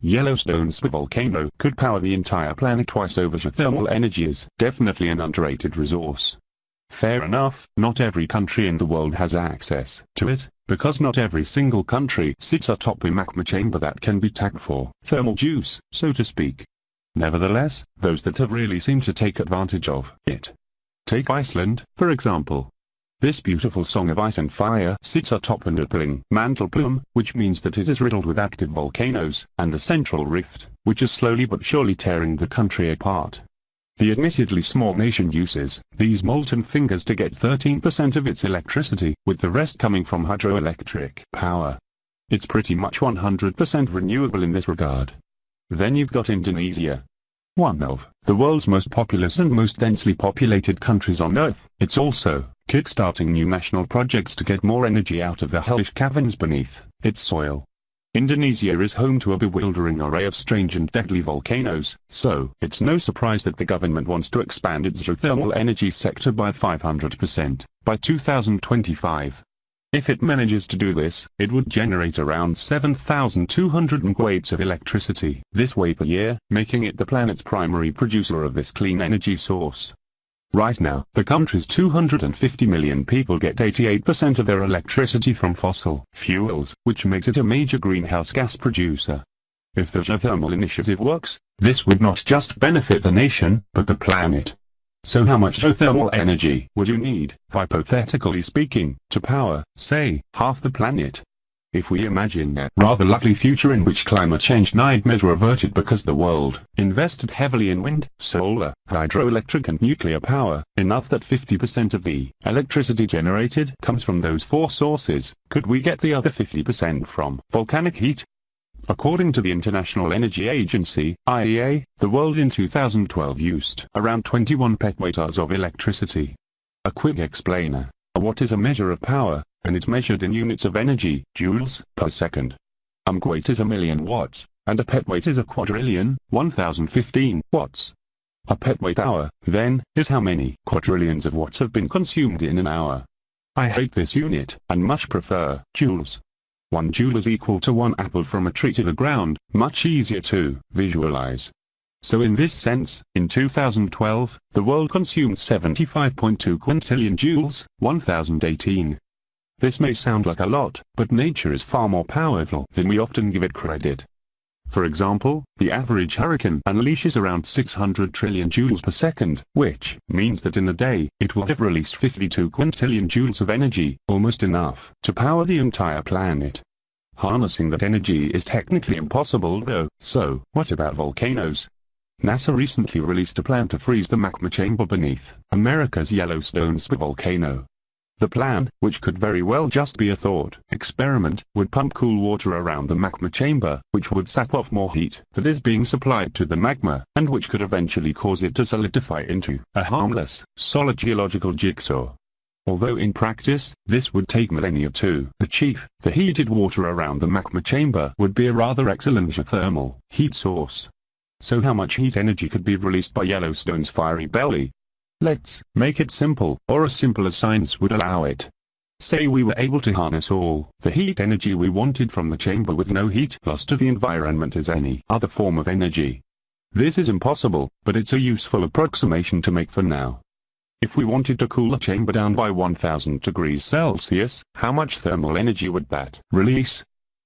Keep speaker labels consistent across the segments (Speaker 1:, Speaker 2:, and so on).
Speaker 1: Yellowstone Supervolcano could power the entire planet twice over. Geothermal energy is definitely an underrated resource. Fair enough, not every country in the world has access to it, because not every single country sits atop a magma chamber that can be tapped for thermal juice, so to speak. Nevertheless, those that have really seem to take advantage of it. Take Iceland, for example. This beautiful song of ice and fire sits atop an rippling mantle plume, which means that it is riddled with active volcanoes, and a central rift, which is slowly but surely tearing the country apart. The admittedly small nation uses these molten fingers to get 13% of its electricity, with the rest coming from hydroelectric power. It's pretty much 100% renewable in this regard. Then you've got Indonesia. One of the world's most populous and most densely populated countries on Earth. It's also kickstarting new national projects to get more energy out of the hellish caverns beneath its soil. Indonesia is home to a bewildering array of strange and deadly volcanoes, so it's no surprise that the government wants to expand its geothermal energy sector by 500% by 2025. If it manages to do this, it would generate around 7,200 megawatts of electricity this way per year, making it the planet's primary producer of this clean energy source. Right now, the country's 250 million people get 88% of their electricity from fossil fuels, which makes it a major greenhouse gas producer. If the geothermal initiative works, this would not just benefit the nation, but the planet. So how much geothermal energy would you need, hypothetically speaking, to power, say, half the planet? If we imagine a rather lovely future in which climate change nightmares were averted because the world invested heavily in wind, solar, hydroelectric and nuclear power, enough that 50% of the electricity generated comes from those four sources, could we get the other 50% from volcanic heat? According to the International Energy Agency, IEA, the world in 2012 used around 21 petawatt-hours of electricity. A quick explainer. What is a measure of power? And it's measured in units of energy, joules per second. A megawatt is a million watts, and a petawatt is a quadrillion, 1015 watts. A petawatt-hour, then, is how many quadrillions of watts have been consumed in an hour. I hate this unit, and much prefer joules. 1 joule is equal to 1 apple from a tree to the ground, much easier to visualize. So in this sense, in 2012, the world consumed 75.2 quintillion joules, 1018. This may sound like a lot, but nature is far more powerful than we often give it credit. For example, the average hurricane unleashes around 600 trillion joules per second, which means that in a day, it will have released 52 quintillion joules of energy, almost enough to power the entire planet. Harnessing that energy is technically impossible though, so what about volcanoes? NASA recently released a plan to freeze the magma chamber beneath America's Yellowstone Supervolcano. The plan, which could very well just be a thought experiment, would pump cool water around the magma chamber, which would sap off more heat that is being supplied to the magma, and which could eventually cause it to solidify into a harmless, solid geological jigsaw. Although in practice, this would take millennia to achieve, the heated water around the magma chamber would be a rather excellent geothermal heat source. So how much heat energy could be released by Yellowstone's fiery belly? Let's make it simple, or as simple as science would allow it. Say we were able to harness all the heat energy we wanted from the chamber with no heat loss to the environment as any other form of energy. This is impossible, but it's a useful approximation to make for now. If we wanted to cool the chamber down by 1000 degrees Celsius, how much thermal energy would that release?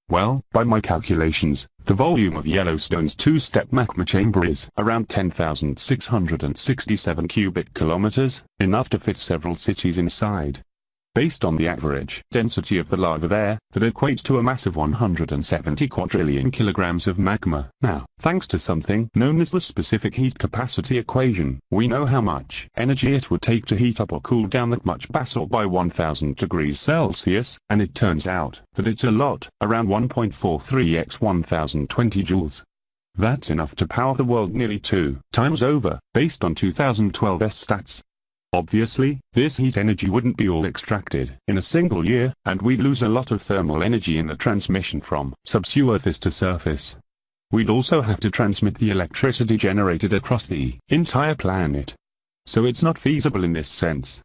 Speaker 1: Well, by my calculations, the volume of Yellowstone's two-step magma chamber is around 10,667 cubic kilometers, enough to fit several cities inside. Based on the average density of the lava there, that equates to a massive 170 quadrillion kilograms of magma. Now, thanks to something known as the specific heat capacity equation, we know how much energy it would take to heat up or cool down that much basalt by 1000 degrees Celsius, and it turns out that it's a lot, around 1.43 x 1020 joules. That's enough to power the world nearly 2 times over, based on 2012's stats. Obviously, this heat energy wouldn't be all extracted in a single year, and we'd lose a lot of thermal energy in the transmission from subsurface to surface. We'd also have to transmit the electricity generated across the entire planet. So it's not feasible in this sense.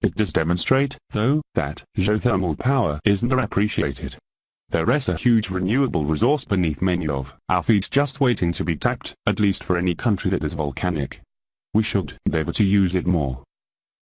Speaker 1: It does demonstrate, though, that geothermal power isn't appreciated. There is a huge renewable resource beneath many of our feet just waiting to be tapped, at least for any country that is volcanic. We should endeavor to use it more.